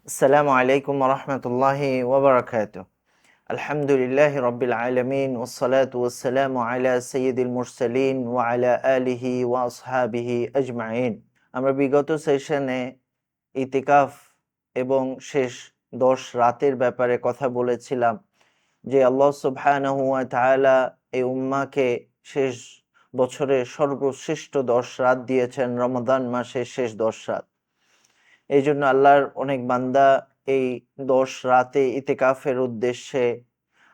আসসালামু আলাইকুম ওরহমতুল্লাহি ওবরাকাতুহ। আলহামদুলিল্লাহি রাব্বিল আলামিন ওয়াসসালাতু ওয়াসসালামু আলা সাইয়্যিদিল মুরসালিন ওয়া আলা আলিহি ওয়া আসহাবিহি আজমাইন। আমরা বিগত সেশনে ইতিকাফ এবং শেষ 10 রাতের ব্যাপারে কথা বলেছিলাম যে আল্লাহ সুবহানাহু ওয়া তাআলা এই উম্মাহকে শেষ বছরের সর্বশ্রেষ্ঠ 10 রাত দিয়েছেন রমাদান মাসের শেষ 10 রাত। এই জন্য আল্লাহর অনেক বান্দা এই 10 রাতে ইতিকাফের উদ্দেশ্যে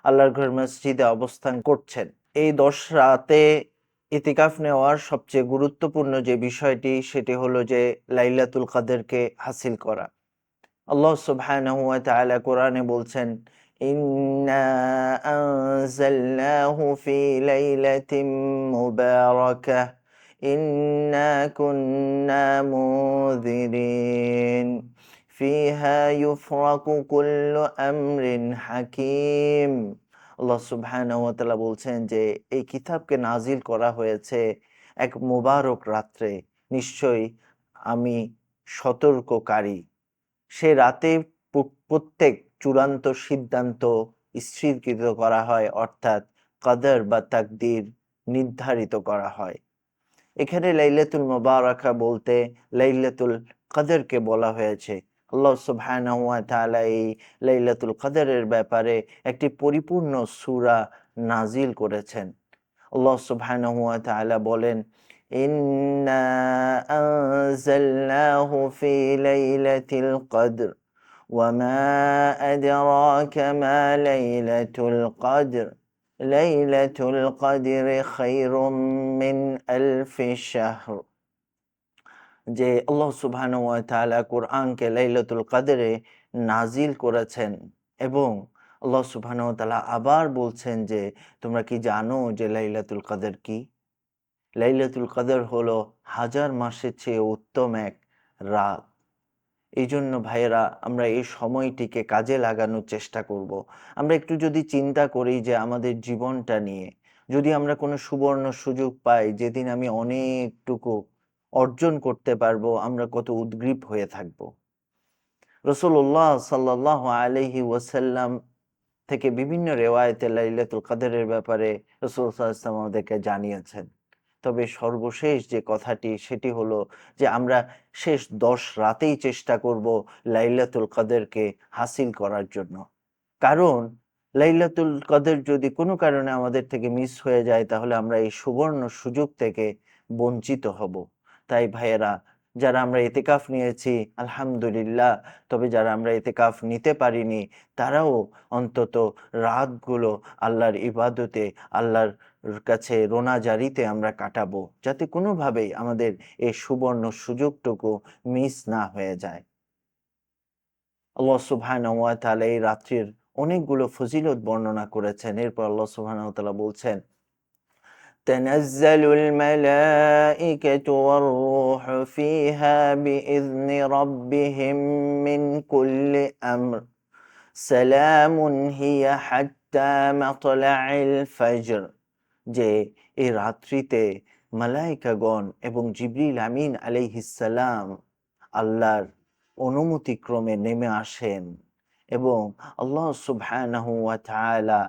আল্লাহর ঘর মসজিদে অবস্থান করছেন। এই 10 রাতে ইতিকাফ নেওয়ার সবচেয়ে গুরুত্বপূর্ণ যে বিষয়টি সেটি হলো যে লাইলাতুল কদরকে হাসিল করা। আল্লাহ সুবহানাহু ওয়া তাআলা কোরআনে বলছেন, ইন্না আনজালনাহু ফি লাইলাতিন মুবারাকাহ ইন্না কুন্না মুনজিরিন ফিহা ইউফরাকু কুল্লু আমরিন হাকিম। আল্লাহ সুবহানাহু ওয়া তাআলা বলছেন যে এই কিতাবকে নাজিল করা হয়েছে এক মুবারক রাত্রে, নিশ্চয়ই আমি সতর্ককারী। সে রাতে প্রত্যেক চূড়ান্ত সিদ্ধান্ত স্থিরকৃত করা হয়, অর্থাৎ কদর বা তাকদীর নির্ধারিত করা হয়। এখানে লাইলাতুল মুবারাকা বলতে লাইলাতুল কদরকে বলা হয়েছে। আল্লাহ সুবহানাহু ওয়া তাআলা এই লাইলাতুল কদরের ব্যাপারে একটি পরিপূর্ণ সূরা নাজিল করেছেন। আল্লাহ সুবহানাহু ওয়া তাআলা বলেন, ইন্না আনজালনাহু ফি লাইলাতিল কদর ওয়া মা আদরাকা মা লাইলাতুল কদর লাইলাতুল কদরি খায়রুম মিন আলফি শাহর। যে আল্লাহ সুবহানাহু ওয়া তাআলা কোরআনকে লাইলাতুল কদরে নাজিল করেছেন এবং আল্লাহ সুবহানাহু ওয়া তাআলা আবার বলছেন যে তোমরা কি জানো যে লাইলাতুল কদর কি? লাইলাতুল কদর হলো হাজার মাসের চেয়ে উত্তম এক রাত। এই জন্য ভাইয়েরা আমরা এই সময়টিকে কাজে লাগানোর চেষ্টা করব। আমরা একটু যদি চিন্তা করি যে আমাদের জীবনটা নিয়ে, যদি আমরা কোনো সুবর্ণ সুযোগ পাই যেদিন আমি অনেকটুকু অর্জন করতে পারবো, আমরা কত উদগ্রীব হয়ে থাকব। রাসূলুল্লাহ সাল্লাল্লাহু আলাইহি ওয়াসাল্লাম থেকে বিভিন্ন রেওয়ায়েতে লাইলাতুল কদরের ব্যাপারে রাসূল সাল্লাল্লাহু আলাইহি ওয়াসাল্লাম আমাদেরকে জানিয়েছেন। তবে সর্বশেষ যে কথাটি সেটি হলো যে আমরা শেষ 10 রাতেই চেষ্টা করব লাইলাতুল কদরকে হাসিল করার জন্য। কারণ লাইলাতুল কদর যদি কোনো কারণে আমাদের থেকে মিস হয়ে যায় তাহলে আমরা এই সুবর্ণ সুযোগ থেকে বঞ্চিত হব। তাই ভাইয়েরা, যারা আমরা ইতিকাফ নিয়েছি আলহামদুলিল্লাহ, তবে যারা আমরা ইতিকাফ নিতে পারিনি তারাও অন্তত রাতগুলো আল্লাহর ইবাদতে, আল্লাহর কাছে রোনাজারিতে আমরা কাটাবো, যাতে কোনোভাবেই আমাদের এই সুবর্ণ সুযোগটুকু মিস না হয়ে যায়। আল্লাহ সুবহানাহু ওয়া তাআলা এই রাত্রির অনেকগুলো ফজিলত বর্ণনা করেছেন। এরপর আল্লাহ সুবহানাহু ওয়া তাআলা বলছেন, তানাজ্জালুল মালাইকাতু ওয়ার রূহু ফিহা বিইذনি রাব্বিহিম মিন কুল্লি আমর সালামুন হিয়া হাত্তা মাতলাইল ফজর। যে এই রাত্রিতে মালাইকাগণ এবং জিবরিল আমিন আলাইহিস সালাম আল্লাহর অনুমতিক্রমে নেমে আসেন এবং আল্লাহ সুবহানাহু ওয়া তাআলা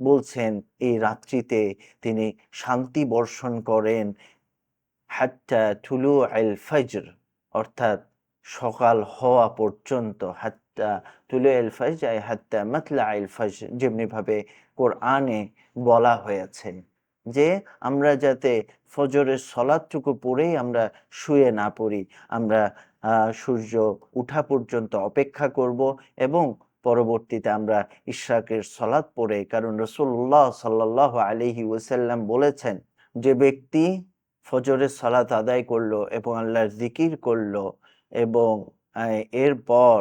বলছেন এই রাত্রিতে তিনি শান্তি বর্ষণ করেন হাত্তা তুলু আল ফজর, অর্থাৎ সকাল হওয়া পর্যন্ত। হাত্তা তুলু আল ফজর আই হাত্তা মাতলা আল ফজর, যেমনিভাবে কোরআনে বলা হয়েছে যে আমরা যাতে ফজরের সলাতটুকু পড়েই আমরা শুয়ে না পড়ি, আমরা সূর্য উঠা পর্যন্ত অপেক্ষা করব এবং পরবর্তীতে আমরা ইশরাকের সলাত পড়ে, কারণ রাসূলুল্লাহ সাল্লাল্লাহু আলাইহি ওয়াসাল্লাম বলেছেন যে ব্যক্তি ফজরের সালাত আদায় করলো এবং আল্লাহর জিকির করলো এবং এরপর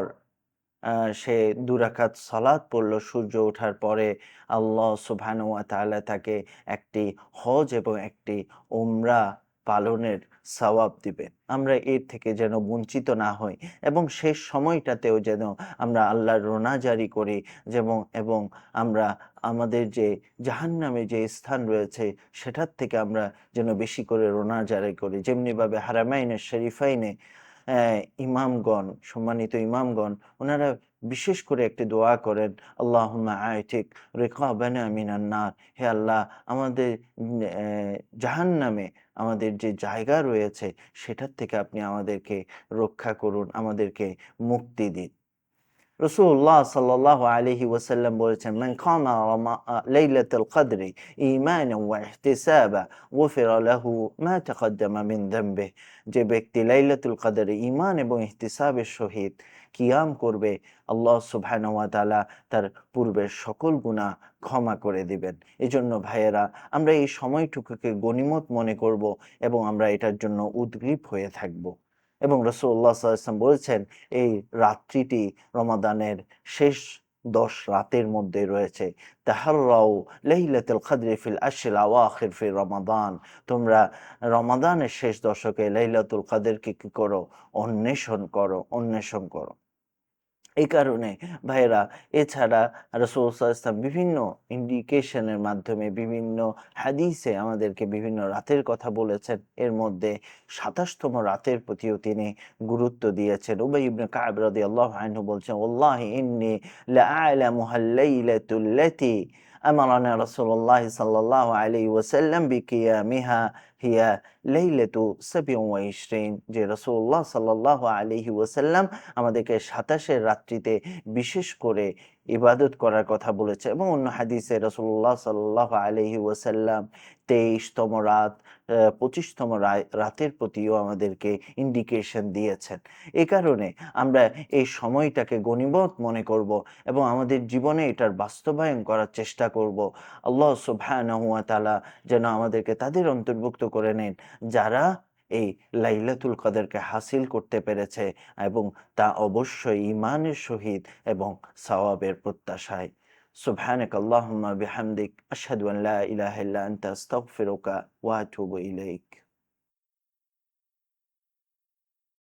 সে ২ রাকাত সালাত পড়লো সূর্য ওঠার পরে, আল্লাহ সুবহানাহু ওয়া তাআলা তাকে একটি হজ এবং একটি উমরা পালনের সওয়াব দিবেন। আমরা এর থেকে যেন বঞ্চিত না হই এবং শেষ সময়টাতেও যেন আমরা আল্লাহর রোনাজারি করি এবং আমরা আমাদের যে জাহান্নামে যে স্থান রয়েছে সেটার থেকে আমরা যেন বেশি করে রোনাজারি করি। যেমনিভাবে হারামাইনে শরীফাইনে ইমামগণ, সম্মানিত ইমামগণ, ওনারা বিশেষ করে একটি দোয়া করেন, আল্লাহুম্মা আ'তিক রিকাবানা মিনান নার। হে আল্লাহ, আমাদের জাহান্নামে আমাদের যে জায়গা রয়েছে সেটার থেকে আপনি আমাদেরকে রক্ষা করুন, আমাদেরকে মুক্তি দিন। রাসূলুল্লাহ সাল্লাল্লাহু আলাইহি ওয়াসাল্লাম বলেছেন, মান কামা লাইলাতুল কদরি ঈমানান ওয়া ইহতিসাবা গুফিরা লাহু মা তাকদ্দামা মিন যামবিহি। যে ব্যক্তি লাইলাতুল কদরে ঈমান এবং ইহতিসাবের সহিত কিয়াম করবে, আল্লাহ সুবহানাহু ওয়া তাআলা তার পূর্বের সকল গুনাহ ক্ষমা করে দিবেন। এজন্য ভাইয়েরা, আমরা এই সময়টুকুকে গনিমত মনে করব এবং আমরা এটার জন্য উদগ্রীব হয়ে থাকব। এবং রাসূলুল্লাহ সাল্লাল্লাহু আলাইহি ওয়াসাল্লাম বলেছেন, এই রাত্রিটি রমাদানের শেষ ১০ রাতের মধ্যে রয়েছে। তাহাররাও লাইলাতুল কদরি ফিল আশরিল আওয়াখির ফি রমাদান। তোমরা রমাদানের শেষ দশকে লাইলাতুল কদরকে কি করো? অন্বেষণ করো, অন্বেষণ করো। এই কারণে ভাইয়েরা, এছাড়া রাসূল সাল্লাল্লাহু আলাইহি ওয়াসাল্লাম বিভিন্ন ইন্ডিকেশনের মাধ্যমে, বিভিন্ন হাদিসে আমাদেরকে বিভিন্ন রাতের কথা বলেছেন। এর মধ্যে ২৭ তম রাতের প্রতিও তিনি গুরুত্ব দিয়েছেন। উবাই ইবনে কাব রাদিয়াল্লাহু আনহু বলছেন, ওয়াল্লাহি ইন্নী লাআলামুহাল লাইলাতুল্লাতী আমারানা রাসূলুল্লাহ সাল্লাল্লাহু আলাইহি ওয়াসাল্লাম বিকিয়ামিহা হিয়া লাইলাতু ২৭, যে রাসূলুল্লাহ সাল্লাল্লাহু আলাইহি ওয়াসাল্লাম আমাদেরকে ২৭ এর রাত্রিতে বিশেষ করে ইবাদত করার কথা বলেছে। এবং অন্য হাদিসে রাসূলুল্লাহ সাল্লাল্লাহু আলাইহি ওয়াসাল্লাম ২৩ তম রাত, ২৫ তম রাতের প্রতিও আমাদেরকে ইন্ডিকেশন দিয়েছেন। এ কারণে আমরা এই সময়টাকে গনিমত মনে করব এবং আমাদের জীবনে এটার বাস্তবায়ন করার চেষ্টা করব। আল্লাহ সুবহানাহু ওয়া তাআলা যেন আমাদেরকে তাদের অন্তর্ভুক্ত করে নেন যারা এই লাইলাতুল কদরকে হাসিল করতে পেরেছে, এবং তা অবশ্যই ঈমানের সহিত এবং সওয়াবের প্রত্যাশায়। সুবহানাক আল্লাহুম্মা বিহামদিক আশহাদু আন লা ইলাহা ইল্লা আনতা আস্তাগফিরুকা ওয়া আতুবু ইলাইক।